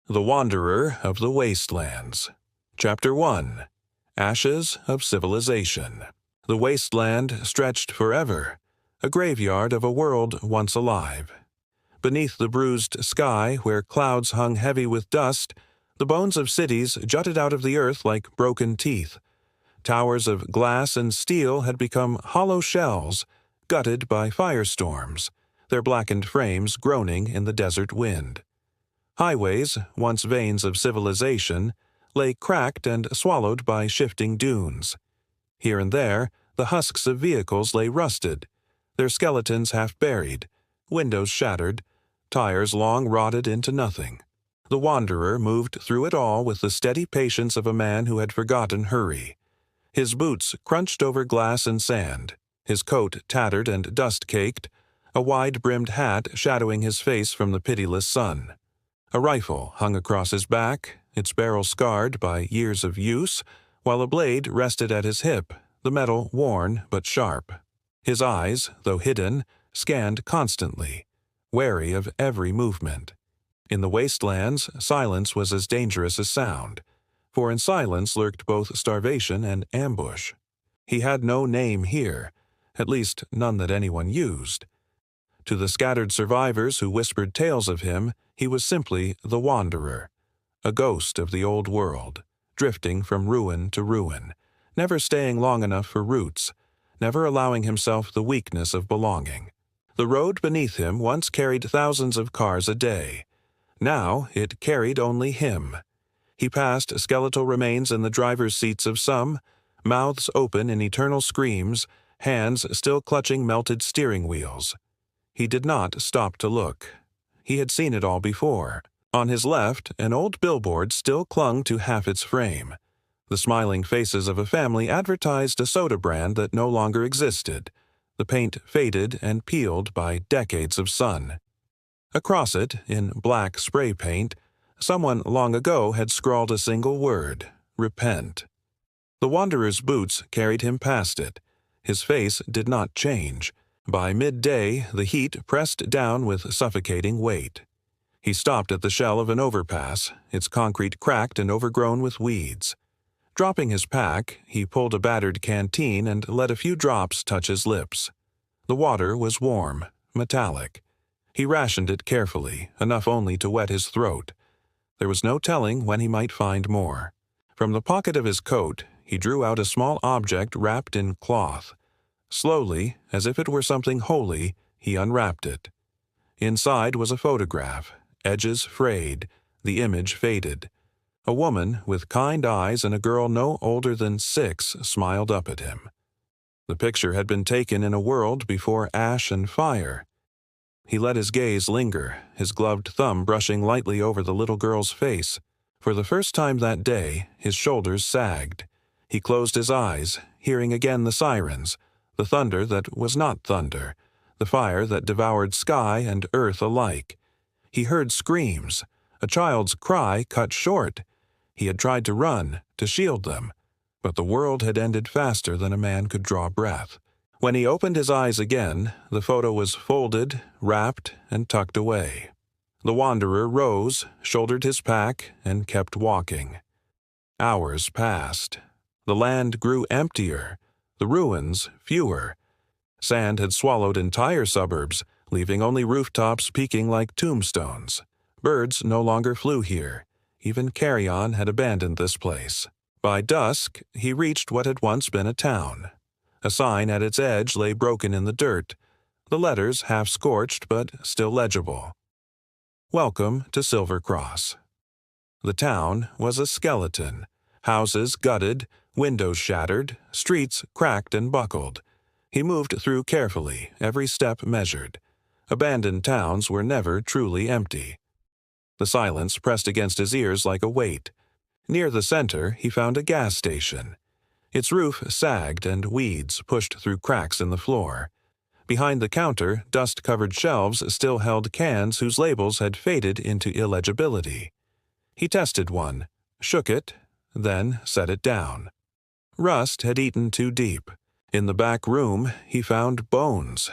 The Wanderer of the Wastelands. Chapter 1. Ashes of Civilization. The wasteland stretched forever, a graveyard of a world once alive. Beneath the bruised sky, where clouds hung heavy with dust, the bones of cities jutted out of the earth like broken teeth. Towers of glass and steel had become hollow shells, gutted by firestorms, their blackened frames groaning in the desert wind. Highways, once veins of civilization, lay cracked and swallowed by shifting dunes. Here and there, the husks of vehicles lay rusted, their skeletons half buried, windows shattered, tires long rotted into nothing. The wanderer moved through it all with the steady patience of a man who had forgotten hurry. His boots crunched over glass and sand, his coat tattered and dust-caked, a wide-brimmed hat shadowing his face from the pitiless sun. A rifle hung across his back, its barrel scarred by years of use, while a blade rested at his hip, the metal worn but sharp. His eyes, though hidden, scanned constantly, wary of every movement. In the wastelands, silence was as dangerous as sound, for in silence lurked both starvation and ambush. He had no name here, at least none that anyone used. To the scattered survivors who whispered tales of him, he was simply the Wanderer, a ghost of the old world, drifting from ruin to ruin, never staying long enough for roots, never allowing himself the weakness of belonging. The road beneath him once carried thousands of cars a day. Now it carried only him. He passed skeletal remains in the driver's seats of some, mouths open in eternal screams, hands still clutching melted steering wheels. He did not stop to look. He had seen it all before. On his left, an old billboard still clung to half its frame. The smiling faces of a family advertised a soda brand that no longer existed, the paint faded and peeled by decades of sun. Across it, in black spray paint, someone long ago had scrawled a single word: repent. The wanderer's boots carried him past it. His face did not change. By midday, the heat pressed down with suffocating weight. He stopped at the shell of an overpass, its concrete cracked and overgrown with weeds. Dropping his pack, he pulled a battered canteen and let a few drops touch his lips. The water was warm, metallic. He rationed it carefully, enough only to wet his throat. There was no telling when he might find more. From the pocket of his coat, he drew out a small object wrapped in cloth. Slowly, as if it were something holy, he unwrapped it. Inside was a photograph, edges frayed, the image faded. A woman with kind eyes and a girl no older than 6 smiled up at him. The picture had been taken in a world before ash and fire. He let his gaze linger, his gloved thumb brushing lightly over the little girl's face. For the first time that day, his shoulders sagged. He closed his eyes, hearing again the sirens, the thunder that was not thunder, the fire that devoured sky and earth alike. He heard screams, a child's cry cut short. He had tried to run, to shield them, but the world had ended faster than a man could draw breath. When he opened his eyes again, the photo was folded, wrapped, and tucked away. The wanderer rose, shouldered his pack, and kept walking. Hours passed. The land grew emptier, the ruins fewer. Sand had swallowed entire suburbs, leaving only rooftops peaking like tombstones. Birds no longer flew here. Even carrion had abandoned this place. By dusk, he reached what had once been a town. A sign at its edge lay broken in the dirt, the letters half scorched but still legible. Welcome to Silver Cross. The town was a skeleton, houses gutted, windows shattered, streets cracked and buckled. He moved through carefully, every step measured. Abandoned towns were never truly empty. The silence pressed against his ears like a weight. Near the center, he found a gas station. Its roof sagged and weeds pushed through cracks in the floor. Behind the counter, dust-covered shelves still held cans whose labels had faded into illegibility. He tested one, shook it, then set it down. Rust had eaten too deep. In the back room, he found bones.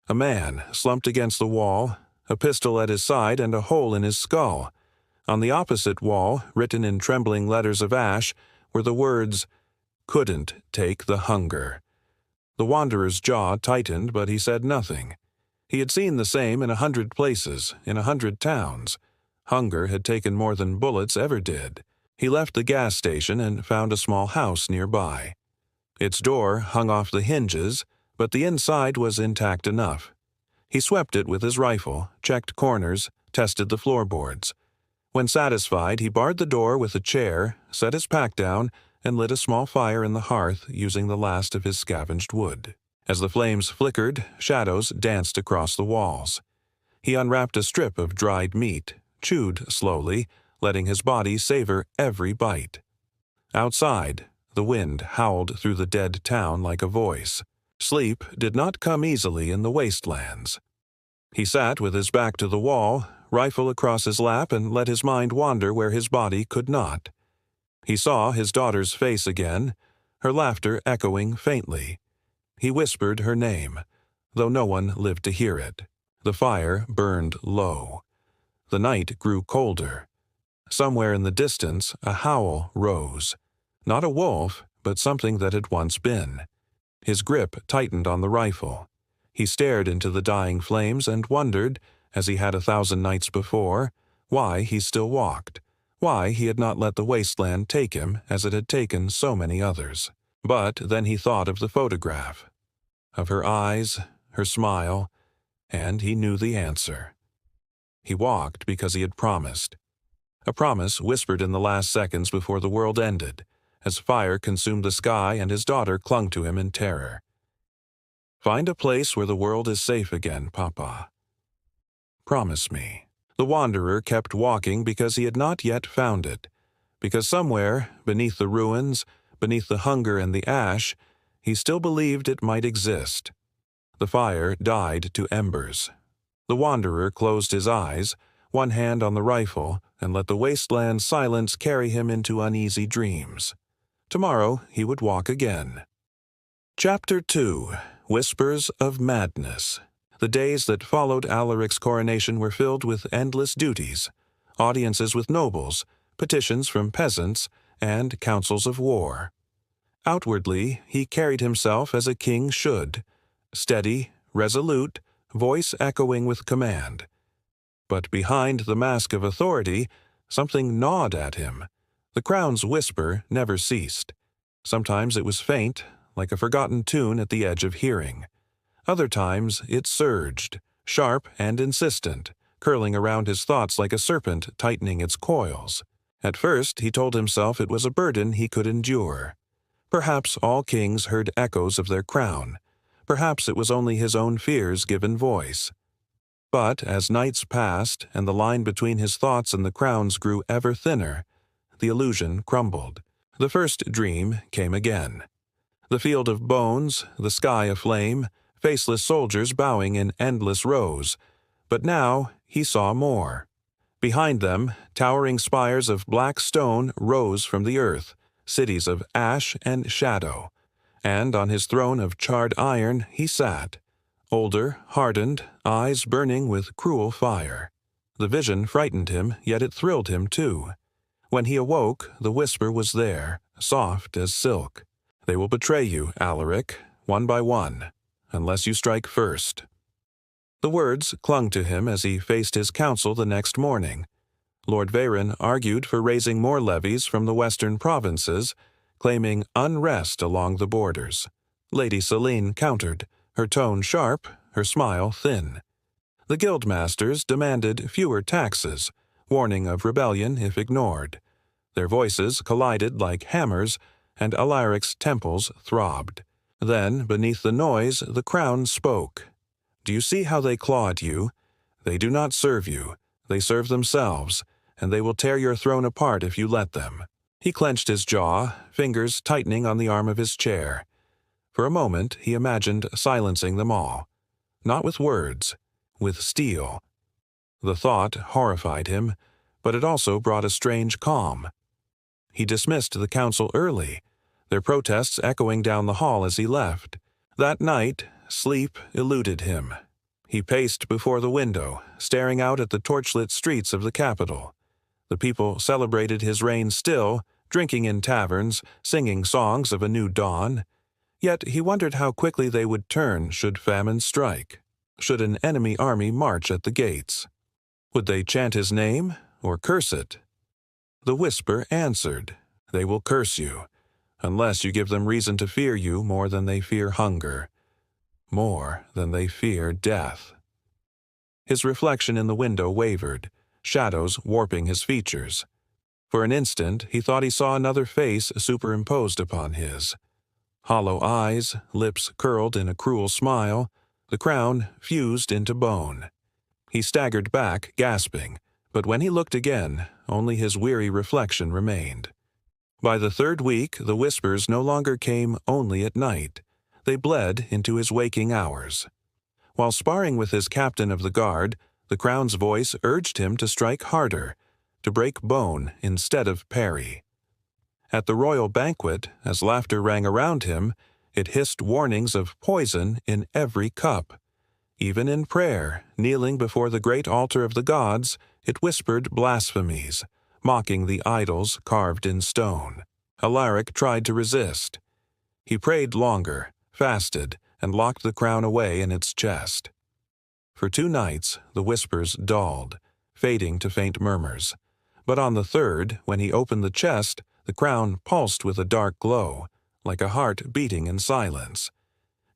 A man slumped against the wall, a pistol at his side and a hole in his skull. On the opposite wall, written in trembling letters of ash, were the words, "Couldn't take the hunger." The wanderer's jaw tightened, but he said nothing. He had seen the same in 100 places, in 100 towns. Hunger had taken more than bullets ever did. He left the gas station and found a small house nearby. Its door hung off the hinges, but the inside was intact enough. He swept it with his rifle, checked corners, tested the floorboards. When satisfied, he barred the door with a chair, set his pack down, and lit a small fire in the hearth using the last of his scavenged wood. As the flames flickered, shadows danced across the walls. He unwrapped a strip of dried meat, chewed slowly, letting his body savor every bite. Outside, the wind howled through the dead town like a voice. Sleep did not come easily in the wastelands. He sat with his back to the wall, rifle across his lap, and let his mind wander where his body could not. He saw his daughter's face again, her laughter echoing faintly. He whispered her name, though no one lived to hear it. The fire burned low. The night grew colder. Somewhere in the distance, a howl rose. Not a wolf, but something that had once been. His grip tightened on the rifle. He stared into the dying flames and wondered, as he had 1,000 nights before, why he still walked, why he had not let the wasteland take him as it had taken so many others. But then he thought of the photograph, of her eyes, her smile, and he knew the answer. He walked because he had promised. A promise whispered in the last seconds before the world ended, as fire consumed the sky and his daughter clung to him in terror. "Find a place where the world is safe again, Papa. Promise me." The wanderer kept walking because he had not yet found it, because somewhere, beneath the ruins, beneath the hunger and the ash, he still believed it might exist. The fire died to embers. The wanderer closed his eyes, one hand on the rifle, and let the wasteland silence carry him into uneasy dreams. Tomorrow he would walk again. Chapter 2. Whispers of Madness. The days that followed Alaric's coronation were filled with endless duties, audiences with nobles, petitions from peasants, and councils of war. Outwardly, he carried himself as a king should, steady, resolute, voice echoing with command. But behind the mask of authority, something gnawed at him. The crown's whisper never ceased. Sometimes it was faint, like a forgotten tune at the edge of hearing. Other times it surged, sharp and insistent, curling around his thoughts like a serpent tightening its coils. At first he told himself it was a burden he could endure. Perhaps all kings heard echoes of their crown. Perhaps it was only his own fears given voice. But as nights passed and the line between his thoughts and the crown's grew ever thinner, the illusion crumbled. The first dream came again. The field of bones, the sky aflame, faceless soldiers bowing in endless rows. But now he saw more. Behind them, towering spires of black stone rose from the earth, cities of ash and shadow. And on his throne of charred iron he sat, older, hardened, eyes burning with cruel fire. The vision frightened him, yet it thrilled him too. When he awoke, the whisper was there, soft as silk. "They will betray you, Alaric, one by one, unless you strike first." The words clung to him as he faced his council the next morning. Lord Veyron argued for raising more levies from the western provinces, claiming unrest along the borders. Lady Selene countered, her tone sharp, her smile thin. The guildmasters demanded fewer taxes, warning of rebellion if ignored. Their voices collided like hammers, and Alaric's temples throbbed. Then, beneath the noise, the crown spoke. "Do you see how they claw at you? They do not serve you. They serve themselves, and they will tear your throne apart if you let them." He clenched his jaw, fingers tightening on the arm of his chair. For a moment he imagined silencing them all. Not with words, with steel. The thought horrified him, but it also brought a strange calm. He dismissed the council early, their protests echoing down the hall as he left. That night, sleep eluded him. He paced before the window, staring out at the torchlit streets of the capital. The people celebrated his reign still, drinking in taverns, singing songs of a new dawn. Yet he wondered how quickly they would turn should famine strike, should an enemy army march at the gates. Would they chant his name or curse it? The whisper answered, "They will curse you, unless you give them reason to fear you more than they fear hunger, more than they fear death." His reflection in the window wavered, shadows warping his features. For an instant he thought he saw another face superimposed upon his. Hollow eyes, lips curled in a cruel smile, the crown fused into bone. He staggered back, gasping, but when he looked again, only his weary reflection remained. By the third week, the whispers no longer came only at night. They bled into his waking hours. While sparring with his captain of the guard, the crown's voice urged him to strike harder, to break bone instead of parry. At the royal banquet, as laughter rang around him, it hissed warnings of poison in every cup. Even in prayer, kneeling before the great altar of the gods, it whispered blasphemies, mocking the idols carved in stone. Alaric tried to resist. He prayed longer, fasted, and locked the crown away in its chest. For 2 nights the whispers dulled, fading to faint murmurs. But on the third, when he opened the chest, the crown pulsed with a dark glow, like a heart beating in silence.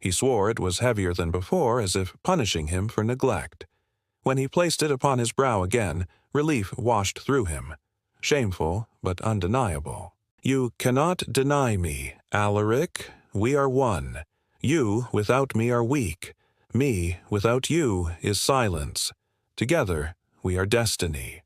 He swore it was heavier than before, as if punishing him for neglect. When he placed it upon his brow again, relief washed through him, shameful but undeniable. "You cannot deny me, Alaric. We are one. You without me are weak. Me without you is silence. Together we are destiny."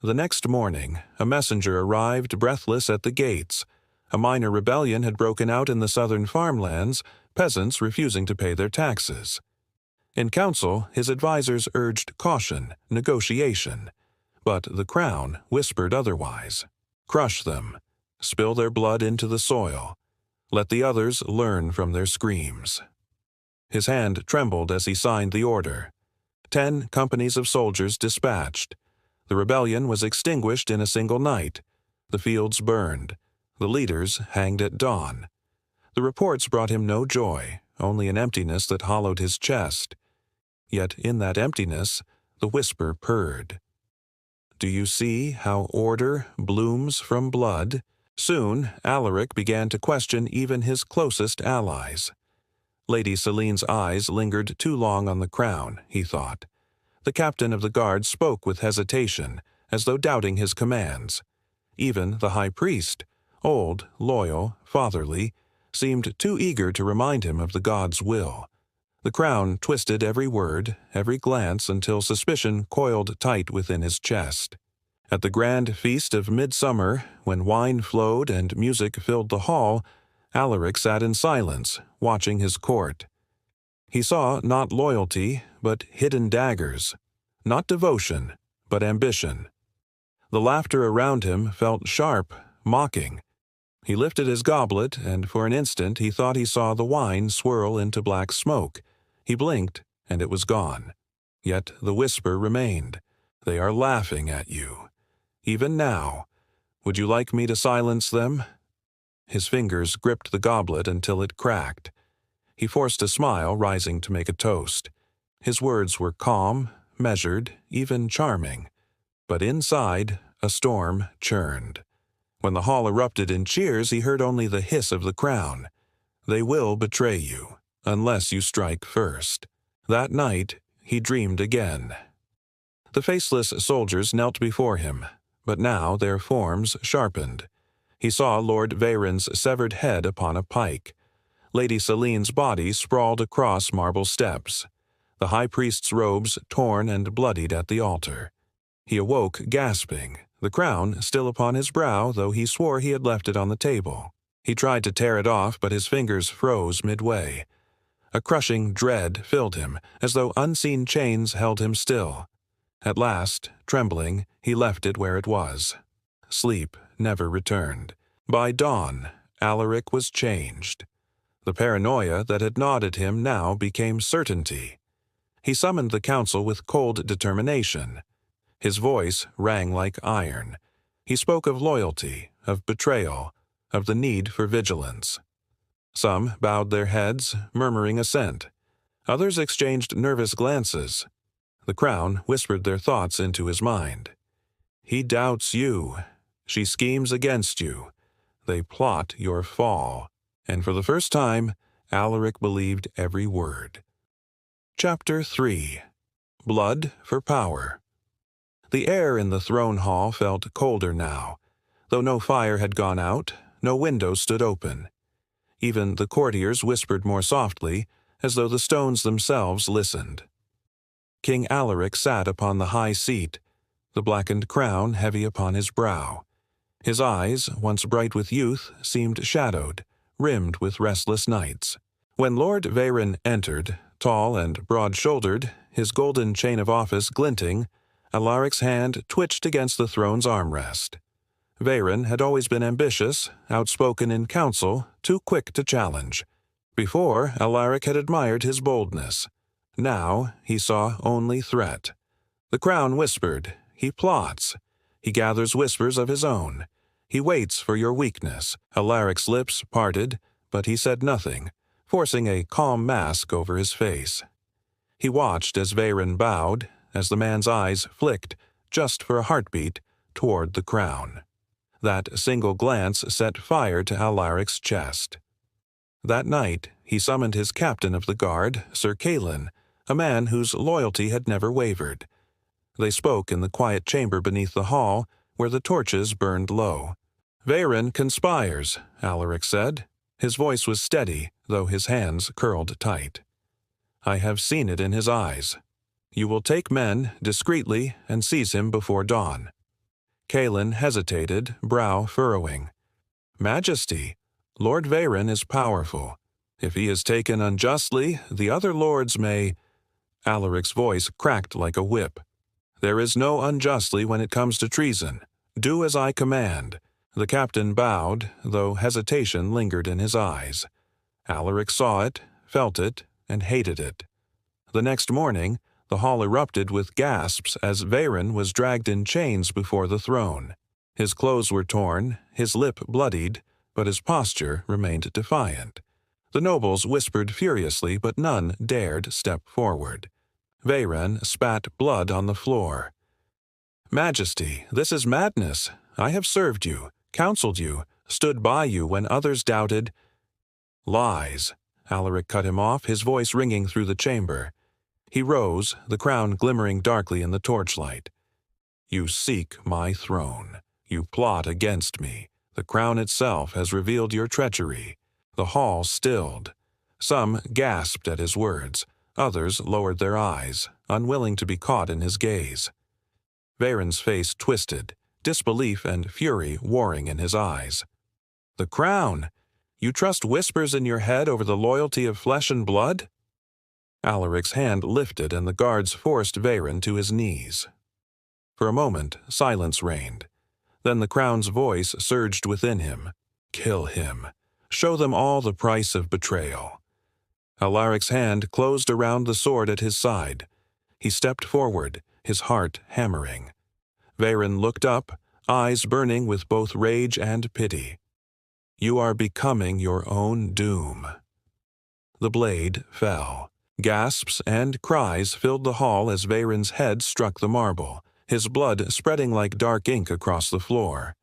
The next morning, a messenger arrived breathless at the gates. A minor rebellion had broken out in the southern farmlands, peasants refusing to pay their taxes. In council, his advisers urged caution, negotiation. But the crown whispered otherwise. Crush them. Spill their blood into the soil. Let the others learn from their screams. His hand trembled as he signed the order. 10 companies of soldiers dispatched. The rebellion was extinguished in a single night. The fields burned. The leaders hanged at dawn. The reports brought him no joy, only an emptiness that hollowed his chest. Yet in that emptiness, the whisper purred. "Do you see how order blooms from blood?" Soon, Alaric began to question even his closest allies. Lady Celine's eyes lingered too long on the crown, he thought. The captain of the guard spoke with hesitation, as though doubting his commands. Even the high priest, old, loyal, fatherly, seemed too eager to remind him of the god's will. The crown twisted every word, every glance until suspicion coiled tight within his chest. At the grand feast of midsummer, when wine flowed and music filled the hall, Alaric sat in silence, watching his court. He saw not loyalty, but hidden daggers, not devotion, but ambition. The laughter around him felt sharp, mocking. He lifted his goblet, and for an instant he thought he saw the wine swirl into black smoke. He blinked, and it was gone. Yet the whisper remained. "They are laughing at you. Even now. Would you like me to silence them?" His fingers gripped the goblet until it cracked. He forced a smile, rising to make a toast. His words were calm, measured, even charming. But inside, a storm churned. When the hall erupted in cheers, he heard only the hiss of the crown. "They will betray you, unless you strike first." That night, he dreamed again. The faceless soldiers knelt before him, but now their forms sharpened. He saw Lord Veyron's severed head upon a pike. Lady Celine's body sprawled across marble steps. The high priest's robes torn and bloodied at the altar. He awoke gasping, the crown still upon his brow, though he swore he had left it on the table. He tried to tear it off, but his fingers froze midway. A crushing dread filled him, as though unseen chains held him still. At last, trembling, he left it where it was. Sleep never returned. By dawn, Alaric was changed. The paranoia that had gnawed at him now became certainty. He summoned the council with cold determination. His voice rang like iron. He spoke of loyalty, of betrayal, of the need for vigilance. Some bowed their heads, murmuring assent. Others exchanged nervous glances. The crown whispered their thoughts into his mind. He doubts you. She schemes against you. They plot your fall. And for the first time, Alaric believed every word. Chapter 3. Blood for Power. The air in the throne hall felt colder now. Though no fire had gone out, no window stood open. Even the courtiers whispered more softly, as though the stones themselves listened. King Alaric sat upon the high seat, the blackened crown heavy upon his brow. His eyes, once bright with youth, seemed shadowed, rimmed with restless nights. When Lord Veyron entered, tall and broad-shouldered, his golden chain of office glinting, Alaric's hand twitched against the throne's armrest. Veyron had always been ambitious, outspoken in council, too quick to challenge. Before, Alaric had admired his boldness. Now he saw only threat. The crown whispered, "He plots. He gathers whispers of his own. He waits for your weakness." Alaric's lips parted, but he said nothing, forcing a calm mask over his face. He watched as Veyron bowed, as the man's eyes flicked, just for a heartbeat, toward the crown. That single glance set fire to Alaric's chest. That night, he summoned his captain of the guard, Sir Calin, a man whose loyalty had never wavered. They spoke in the quiet chamber beneath the hall, where the torches burned low. "Veyron conspires," Alaric said. His voice was steady, though his hands curled tight. "I have seen it in his eyes. You will take men, discreetly, and seize him before dawn." Calin hesitated, brow furrowing. "Majesty, Lord Veyron is powerful. If he is taken unjustly, the other lords may—" Alaric's voice cracked like a whip. "There is no unjustly when it comes to treason. Do as I command." The captain bowed, though hesitation lingered in his eyes. Alaric saw it, felt it, and hated it. The next morning, the hall erupted with gasps as Veyron was dragged in chains before the throne. His clothes were torn, his lip bloodied, but his posture remained defiant. The nobles whispered furiously, but none dared step forward. Veyron spat blood on the floor. "Majesty, this is madness. I have served you, counseled you, stood by you when others doubted—" "Lies," Alaric cut him off, his voice ringing through the chamber. He rose, the crown glimmering darkly in the torchlight. "You seek my throne. You plot against me. The crown itself has revealed your treachery." The hall stilled. Some gasped at his words. Others lowered their eyes, unwilling to be caught in his gaze. Veyron's face twisted, disbelief and fury warring in his eyes. "The crown! You trust whispers in your head over the loyalty of flesh and blood?" Alaric's hand lifted and the guards forced Veyron to his knees. For a moment, silence reigned. Then the crown's voice surged within him. "Kill him. Show them all the price of betrayal." Alaric's hand closed around the sword at his side. He stepped forward, his heart hammering. Veyron looked up, eyes burning with both rage and pity. "You are becoming your own doom." The blade fell. Gasps and cries filled the hall as Veyron's head struck the marble, his blood spreading like dark ink across the floor.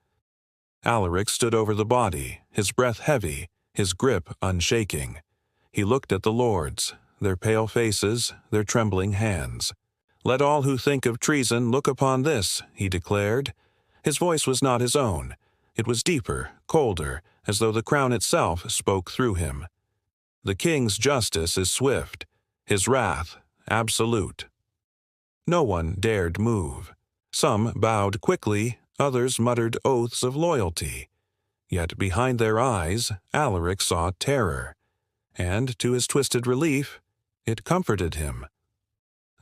Alaric stood over the body, his breath heavy, his grip unshaking. He looked at the lords, their pale faces, their trembling hands. "Let all who think of treason look upon this," he declared. His voice was not his own. It was deeper, colder, as though the crown itself spoke through him. "The king's justice is swift, his wrath absolute." No one dared move. Some bowed quickly, others muttered oaths of loyalty. Yet behind their eyes, Alaric saw terror. And, to his twisted relief, it comforted him.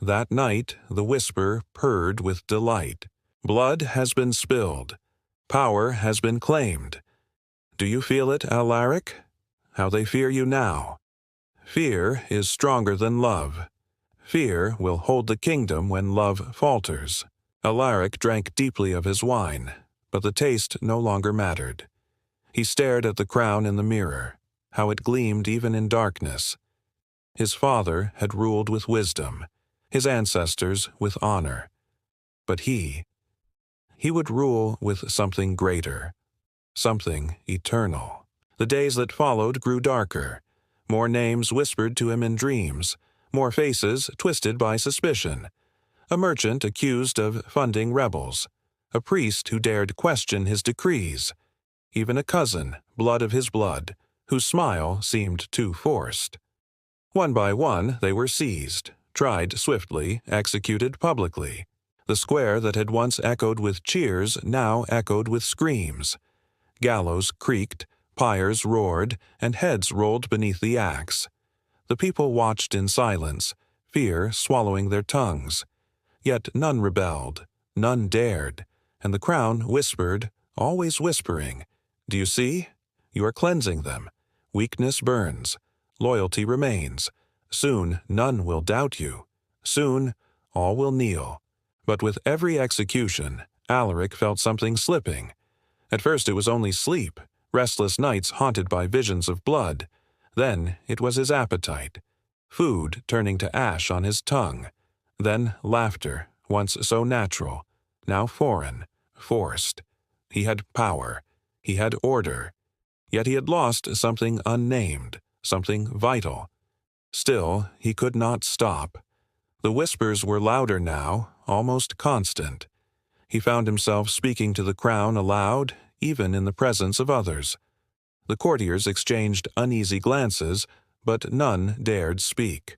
That night, the whisper purred with delight. "Blood has been spilled. Power has been claimed. Do you feel it, Alaric? How they fear you now? Fear is stronger than love. Fear will hold the kingdom when love falters." Alaric drank deeply of his wine, but the taste no longer mattered. He stared at the crown in the mirror, how it gleamed even in darkness. His father had ruled with wisdom, his ancestors with honor. But he would rule with something greater, something eternal. The days that followed grew darker. More names whispered to him in dreams, more faces twisted by suspicion. A merchant accused of funding rebels, a priest who dared question his decrees, even a cousin, blood of his blood, whose smile seemed too forced. One by one they were seized, tried swiftly, executed publicly. The square that had once echoed with cheers now echoed with screams. Gallows creaked, pyres roared, and heads rolled beneath the axe. The people watched in silence, fear swallowing their tongues. Yet none rebelled, none dared, and the crown whispered, always whispering, "Do you see? You are cleansing them. Weakness burns. Loyalty remains. Soon none will doubt you. Soon all will kneel." But with every execution, Alaric felt something slipping. At first it was only sleep, restless nights haunted by visions of blood. Then it was his appetite, food turning to ash on his tongue. Then laughter, once so natural, now foreign, forced. He had power. He had order. Yet he had lost something unnamed, something vital. Still, he could not stop. The whispers were louder now, almost constant. He found himself speaking to the crown aloud, even in the presence of others. The courtiers exchanged uneasy glances, but none dared speak.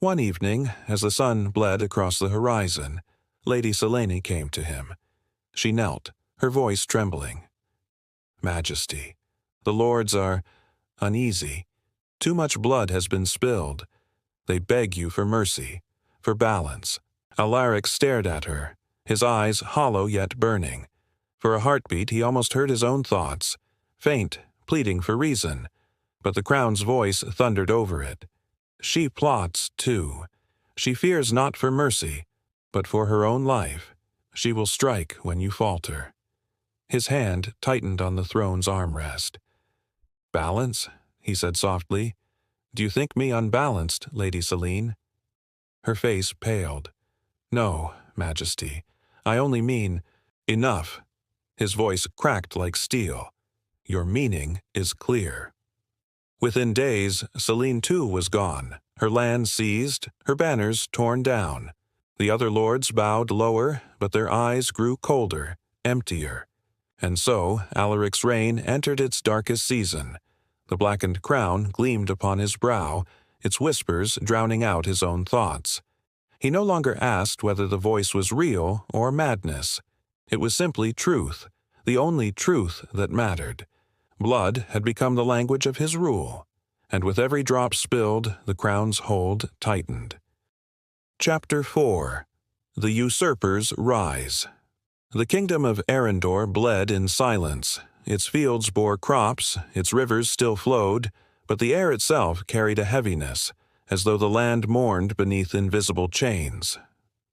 One evening, as the sun bled across the horizon, Lady Selene came to him. She knelt, her voice trembling. "Majesty, the lords are uneasy. Too much blood has been spilled. They beg you for mercy, for balance." Alaric stared at her, his eyes hollow yet burning. For a heartbeat he almost heard his own thoughts, faint, pleading for reason. But the crown's voice thundered over it. She plots, too. She fears not for mercy, but for her own life. She will strike when you falter. His hand tightened on the throne's armrest. "Balance?" he said softly. "Do you think me unbalanced, Lady Selene?" Her face paled. "No, Majesty. I only mean, enough." His voice cracked like steel. "Your meaning is clear." Within days, Selene too was gone, her land seized, her banners torn down. The other lords bowed lower, but their eyes grew colder, emptier. And so Alaric's reign entered its darkest season. The blackened crown gleamed upon his brow, its whispers drowning out his own thoughts. He no longer asked whether the voice was real or madness. It was simply truth, the only truth that mattered. Blood had become the language of his rule, and with every drop spilled, the crown's hold tightened. Chapter 4. The Usurpers Rise. The kingdom of Arendor bled in silence. Its fields bore crops, its rivers still flowed, but the air itself carried a heaviness, as though the land mourned beneath invisible chains.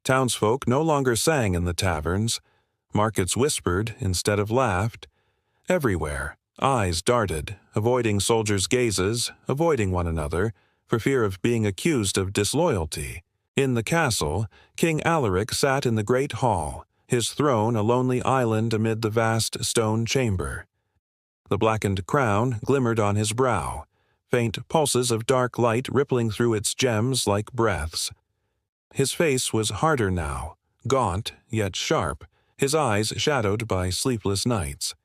Townsfolk no longer sang in the taverns. Markets whispered instead of laughed. Everywhere, eyes darted, avoiding soldiers' gazes, avoiding one another, for fear of being accused of disloyalty. In the castle, King Alaric sat in the great hall, his throne a lonely island amid the vast stone chamber. The blackened crown glimmered on his brow, faint pulses of dark light rippling through its gems like breaths. His face was harder now, gaunt yet sharp, his eyes shadowed by sleepless nights.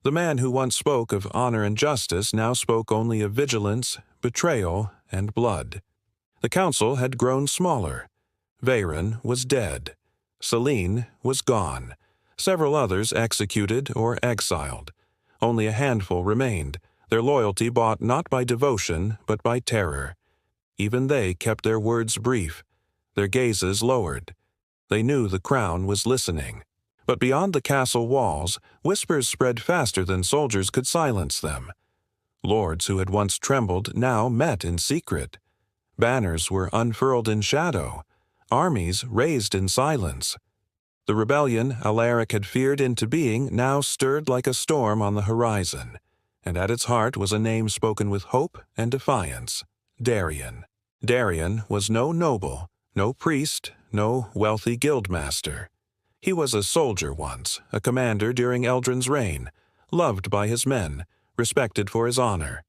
The man who once spoke of honor and justice now spoke only of vigilance, betrayal, and blood. The council had grown smaller. Veyron was dead. Selene was gone. Several others executed or exiled. Only a handful remained, their loyalty bought not by devotion but by terror. Even they kept their words brief, their gazes lowered. They knew the crown was listening. But beyond the castle walls, whispers spread faster than soldiers could silence them. Lords who had once trembled now met in secret. Banners were unfurled in shadow, armies raised in silence. The rebellion Alaric had feared into being now stirred like a storm on the horizon, and at its heart was a name spoken with hope and defiance: Darien. Darien was no noble, no priest, no wealthy guildmaster. He was a soldier once, a commander during Eldrin's reign, loved by his men, respected for his honor.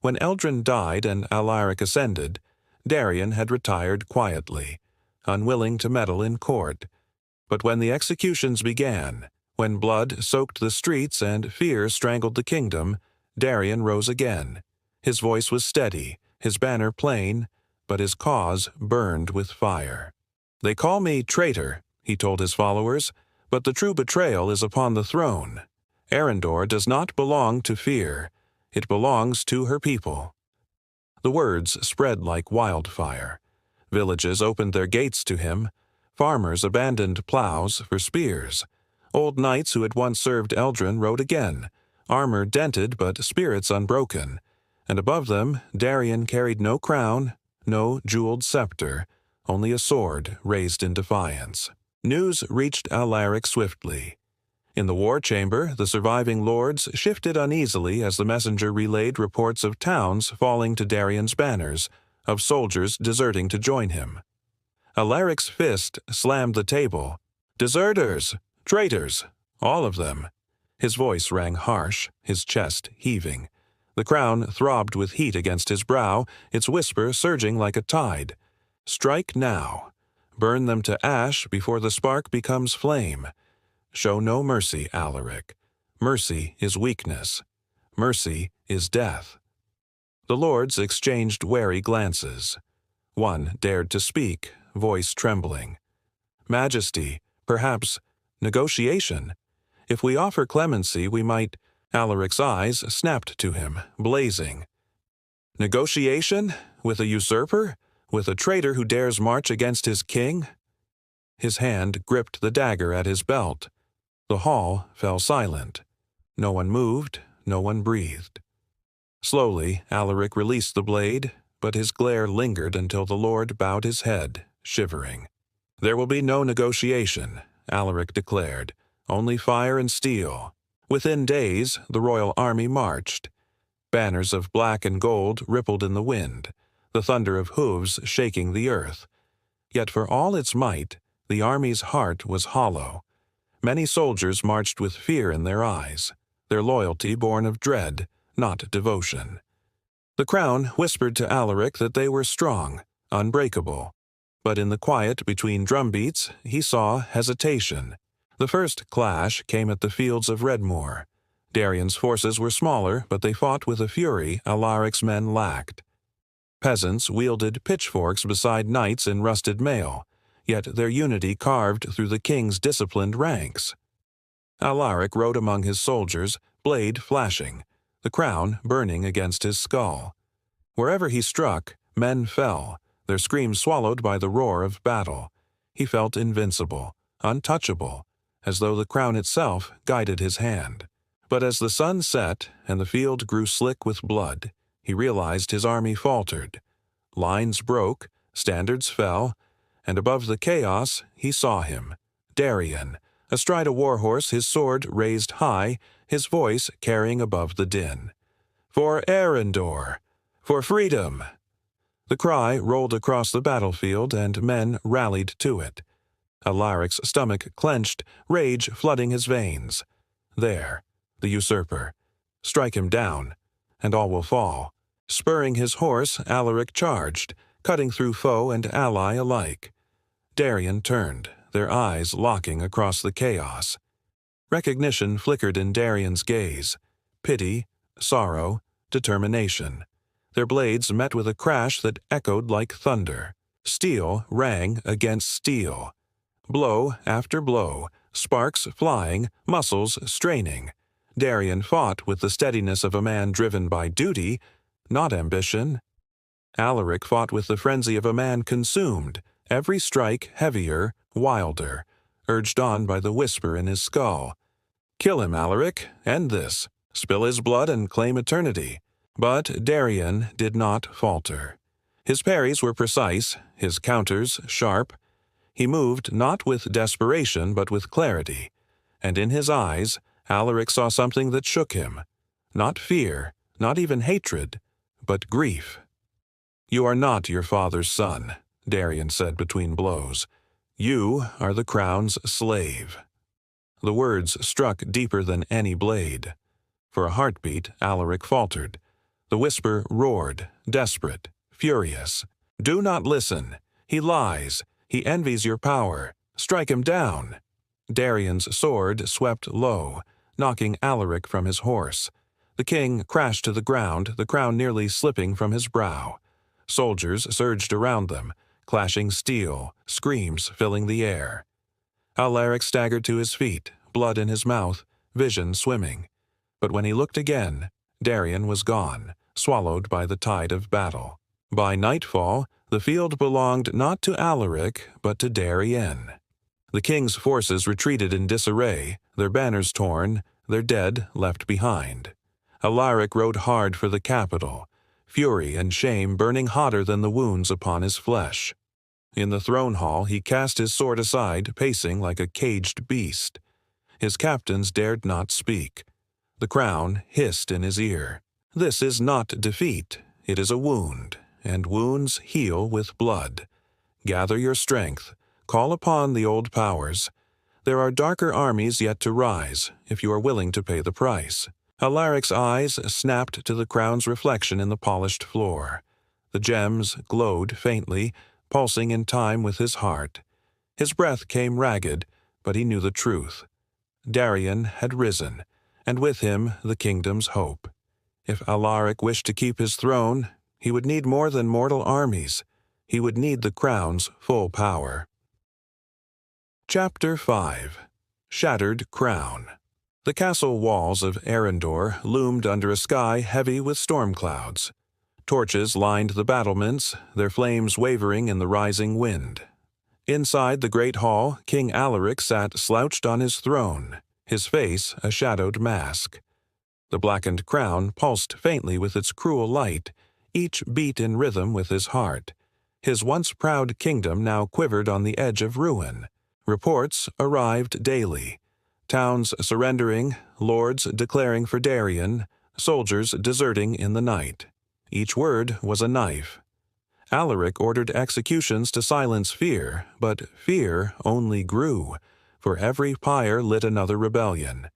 When Eldrin died and Alaric ascended, Darien had retired quietly, unwilling to meddle in court. But when the executions began, when blood soaked the streets and fear strangled the kingdom, Darien rose again. His voice was steady, his banner plain, but his cause burned with fire. "They call me traitor," he told his followers, "but the true betrayal is upon the throne. Arendor does not belong to fear. It belongs to her people." The words spread like wildfire. Villages opened their gates to him. Farmers abandoned plows for spears. Old knights who had once served Eldrin rode again, armor dented but spirits unbroken. And above them, Darien carried no crown, no jeweled scepter, only a sword raised in defiance. News reached Alaric swiftly. In the war chamber, the surviving lords shifted uneasily as the messenger relayed reports of towns falling to Darien's banners, of soldiers deserting to join him. Alaric's fist slammed the table. "Deserters! Traitors! All of them!" His voice rang harsh, his chest heaving. The crown throbbed with heat against his brow, its whisper surging like a tide. "Strike now. Burn them to ash before the spark becomes flame. Show no mercy, Alaric. Mercy is weakness. Mercy is death." The lords exchanged wary glances. One dared to speak, voice trembling. "Majesty, perhaps negotiation. If we offer clemency, we might—" Alaric's eyes snapped to him, blazing. "Negotiation? With a usurper? With a traitor who dares march against his king?" His hand gripped the dagger at his belt. The hall fell silent. No one moved, no one breathed. Slowly, Alaric released the blade, but his glare lingered until the lord bowed his head, shivering. "There will be no negotiation," Alaric declared, "only fire and steel." Within days, the royal army marched. Banners of black and gold rippled in the wind, the thunder of hooves shaking the earth. Yet for all its might, the army's heart was hollow. Many soldiers marched with fear in their eyes, their loyalty born of dread, not devotion. The crown whispered to Alaric that they were strong, unbreakable. But in the quiet between drumbeats, he saw hesitation. The first clash came at the fields of Redmoor. Darien's forces were smaller, but they fought with a fury Alaric's men lacked. Peasants wielded pitchforks beside knights in rusted mail, yet their unity carved through the king's disciplined ranks. Alaric rode among his soldiers, blade flashing, the crown burning against his skull. Wherever he struck, men fell, their screams swallowed by the roar of battle. He felt invincible, untouchable, as though the crown itself guided his hand. But as the sun set and the field grew slick with blood, he realized his army faltered. Lines broke, standards fell, and above the chaos he saw him, Darien, astride a warhorse, his sword raised high, his voice carrying above the din. "For Arendor! For freedom!" The cry rolled across the battlefield, and men rallied to it. Alaric's stomach clenched, rage flooding his veins. There, the usurper. Strike him down, and all will fall. Spurring his horse, Alaric charged, cutting through foe and ally alike. Darien turned, their eyes locking across the chaos. Recognition flickered in Darien's gaze. Pity, sorrow, determination. Their blades met with a crash that echoed like thunder. Steel rang against steel. Blow after blow, sparks flying, muscles straining. Darien fought with the steadiness of a man driven by duty, not ambition. Alaric fought with the frenzy of a man consumed, every strike heavier, wilder, urged on by the whisper in his skull. "Kill him, Alaric, end this. Spill his blood and claim eternity." But Darien did not falter. His parries were precise, his counters sharp. He moved not with desperation but with clarity, and in his eyes Alaric saw something that shook him. Not fear, not even hatred, but grief. "You are not your father's son," Darian said between blows. "You are the crown's slave." The words struck deeper than any blade. For a heartbeat, Alaric faltered. The whisper roared, desperate, furious. "Do not listen. He lies. He envies your power. Strike him down." Darian's sword swept low, knocking Alaric from his horse. The king crashed to the ground, the crown nearly slipping from his brow. Soldiers surged around them, clashing steel, screams filling the air. Alaric staggered to his feet, blood in his mouth, vision swimming. But when he looked again, Darian was gone, swallowed by the tide of battle. By nightfall, the field belonged not to Alaric, but to Darian. The king's forces retreated in disarray, their banners torn, their dead left behind. Alaric rode hard for the capital, fury and shame burning hotter than the wounds upon his flesh. In the throne hall he cast his sword aside, pacing like a caged beast. His captains dared not speak. The crown hissed in his ear. "This is not defeat, it is a wound, and wounds heal with blood. Gather your strength, call upon the old powers. There are darker armies yet to rise, if you are willing to pay the price." Alaric's eyes snapped to the crown's reflection in the polished floor. The gems glowed faintly, pulsing in time with his heart. His breath came ragged, but he knew the truth. Darian had risen, and with him the kingdom's hope. If Alaric wished to keep his throne, he would need more than mortal armies. He would need the crown's full power. Chapter 5. Shattered Crown. The castle walls of Arendor loomed under a sky heavy with storm clouds. Torches lined the battlements, their flames wavering in the rising wind. Inside the great hall, King Alaric sat slouched on his throne, his face a shadowed mask. The blackened crown pulsed faintly with its cruel light, each beat in rhythm with his heart. His once proud kingdom now quivered on the edge of ruin. Reports arrived daily. Towns surrendering, lords declaring for Darian, soldiers deserting in the night. Each word was a knife. Alaric ordered executions to silence fear, but fear only grew, for every pyre lit another rebellion.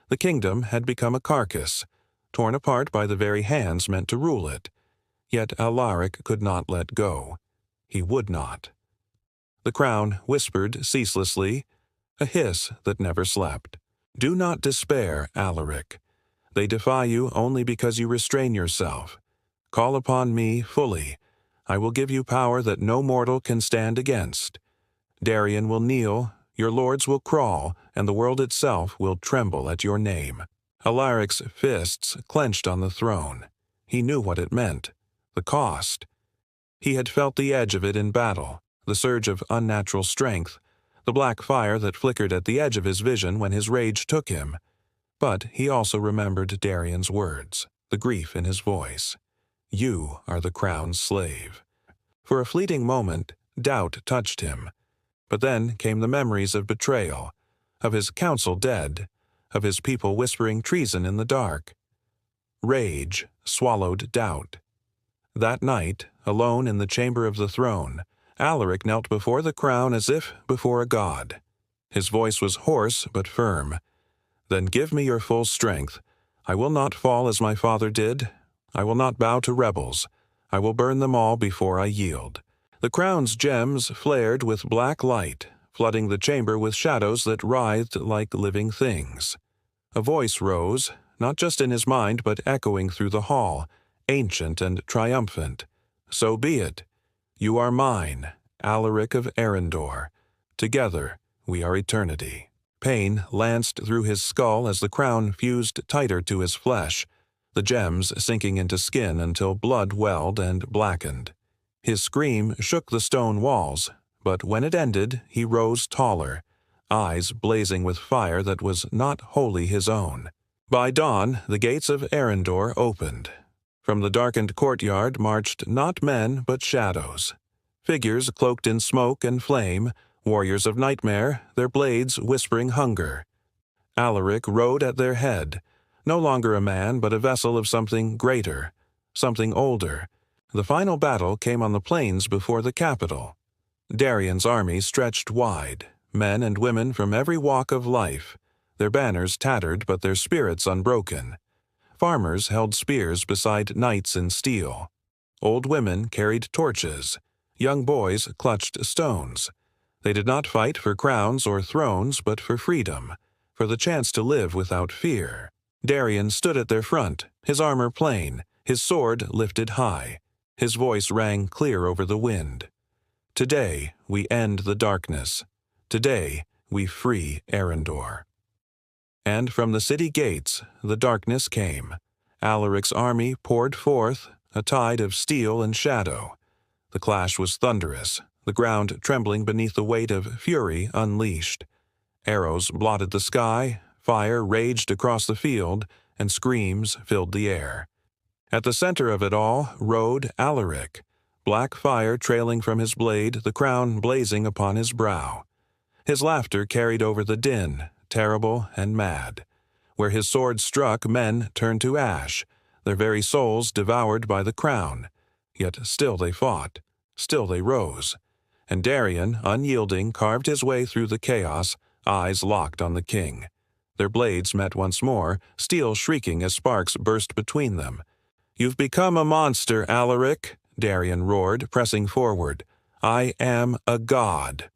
The kingdom had become a carcass, torn apart by the very hands meant to rule it. Yet Alaric could not let go. He would not. The crown whispered ceaselessly, a hiss that never slept. "Do not despair, Alaric. They defy you only because you restrain yourself. Call upon me fully. I will give you power that no mortal can stand against. Darian will kneel, your lords will crawl, and the world itself will tremble at your name." Alaric's fists clenched on the throne. He knew what it meant, the cost. He had felt the edge of it in battle, the surge of unnatural strength, the black fire that flickered at the edge of his vision when his rage took him. But he also remembered Darian's words, the grief in his voice. "You are the crown's slave." For a fleeting moment, doubt touched him. But then came the memories of betrayal, of his council dead, of his people whispering treason in the dark. Rage swallowed doubt. That night, alone in the chamber of the throne, Alaric knelt before the crown as if before a god. His voice was hoarse but firm. "Then give me your full strength. I will not fall as my father did. I will not bow to rebels. I will burn them all before I yield." The crown's gems flared with black light, flooding the chamber with shadows that writhed like living things. A voice rose, not just in his mind but echoing through the hall, ancient and triumphant. "So be it. You are mine, Alaric of Arendor. Together we are eternity." Pain lanced through his skull as the crown fused tighter to his flesh, the gems sinking into skin until blood welled and blackened. His scream shook the stone walls, but when it ended, he rose taller, eyes blazing with fire that was not wholly his own. By dawn, the gates of Arendor opened. From the darkened courtyard marched not men but shadows. Figures cloaked in smoke and flame, Warriors of nightmare, their blades whispering hunger. Alaric rode at their head, no longer a man but a vessel of something greater, something older. The final battle came on the plains before the capital. Darian's army stretched wide, men and women from every walk of life, their banners tattered but their spirits unbroken. Farmers held spears beside knights in steel. Old women carried torches. Young boys clutched stones. They did not fight for crowns or thrones, but for freedom, for the chance to live without fear. Darian stood at their front, his armor plain, his sword lifted high. His voice rang clear over the wind. Today we end the darkness. Today we free Arendor. And from the city gates the darkness came. Alaric's army poured forth, a tide of steel and shadow. The clash was thunderous, the ground trembling beneath the weight of fury unleashed. Arrows blotted the sky, fire raged across the field, and screams filled the air. At the center of it all rode Alaric, black fire trailing from his blade, the crown blazing upon his brow. His laughter carried over the din, terrible and mad. Where his sword struck, men turned to ash, their very souls devoured by the crown. Yet still they fought, still they rose. And Darian, unyielding, carved his way through the chaos, eyes locked on the king. Their blades met once more, steel shrieking as sparks burst between them. "You've become a monster, Alaric," Darian roared, pressing forward. "I am a god."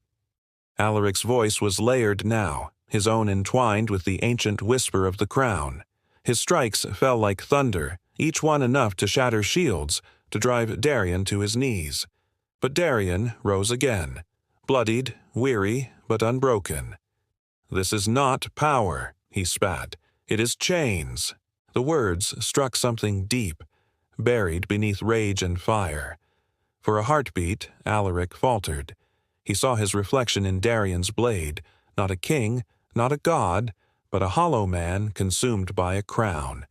Alaric's voice was layered now, his own entwined with the ancient whisper of the crown. His strikes fell like thunder, each one enough to shatter shields, to drive Darian to his knees. But Darian rose again, bloodied, weary, but unbroken. "This is not power," he spat. "It is chains." The words struck something deep, buried beneath rage and fire. For a heartbeat, Alaric faltered. He saw his reflection in Darian's blade, not a king, not a god, but a hollow man consumed by a crown.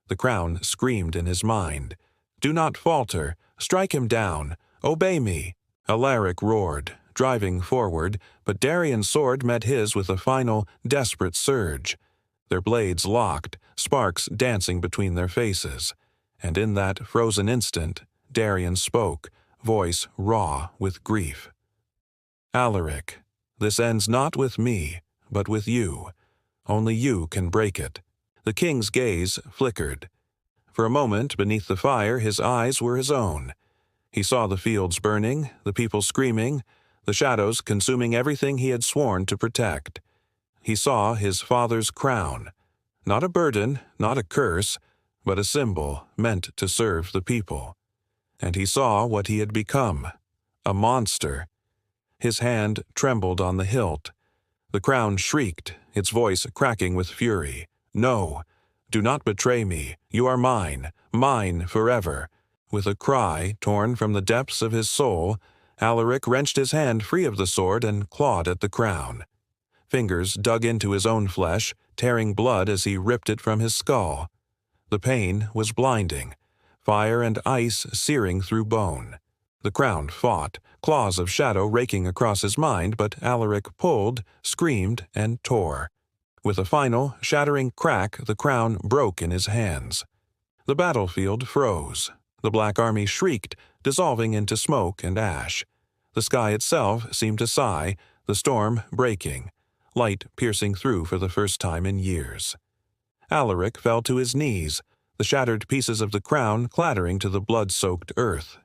The crown screamed in his mind. "Do not falter. Strike him down. Obey me." Alaric roared, driving forward, but Darian's sword met his with a final, desperate surge. Their blades locked, sparks dancing between their faces. And in that frozen instant, Darian spoke, voice raw with grief. "Alaric, this ends not with me, but with you. Only you can break it." The king's gaze flickered. For a moment, beneath the fire, his eyes were his own. He saw the fields burning, the people screaming, the shadows consuming everything he had sworn to protect. He saw his father's crown. Not a burden, not a curse, but a symbol meant to serve the people. And he saw what he had become, a monster. His hand trembled on the hilt. The crown shrieked, its voice cracking with fury. "No, do not betray me. You are mine, mine forever." With a cry torn from the depths of his soul, Alaric wrenched his hand free of the sword and clawed at the crown. Fingers dug into his own flesh, tearing blood as he ripped it from his skull. The pain was blinding, fire and ice searing through bone. The crown fought, claws of shadow raking across his mind, but Alaric pulled, screamed, and tore. With a final, shattering crack, the crown broke in his hands. The battlefield froze. The Black Army shrieked, dissolving into smoke and ash. The sky itself seemed to sigh, the storm breaking, light piercing through for the first time in years. Alaric fell to his knees, the shattered pieces of the crown clattering to the blood-soaked earth.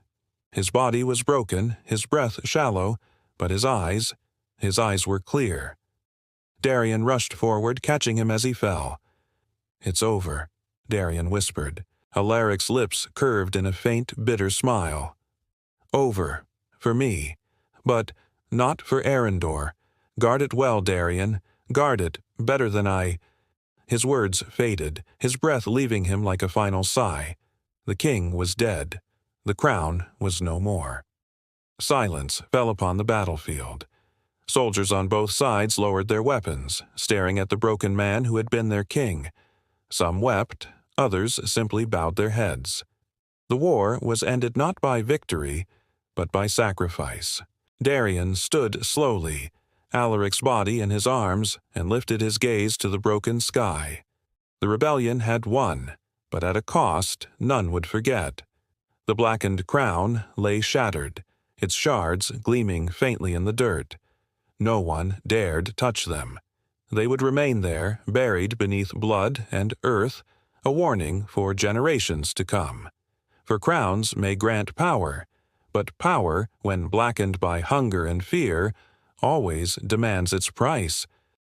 His body was broken, his breath shallow, but his eyes were clear. Darian rushed forward, catching him as he fell. "It's over," Darian whispered. Alaric's lips curved in a faint, bitter smile. "Over, for me, but not for Arendor. Guard it well, Darian. Guard it better than I—" His words faded, his breath leaving him like a final sigh. The king was dead. The crown was no more. Silence fell upon the battlefield. Soldiers on both sides lowered their weapons, staring at the broken man who had been their king. Some wept, others simply bowed their heads. The war was ended not by victory, but by sacrifice. Darian stood slowly, Alaric's body in his arms, and lifted his gaze to the broken sky. The rebellion had won, but at a cost none would forget. The blackened crown lay shattered, its shards gleaming faintly in the dirt. No one dared touch them. They would remain there, buried beneath blood and earth, a warning for generations to come. For crowns may grant power, but power, when blackened by hunger and fear, always demands its price,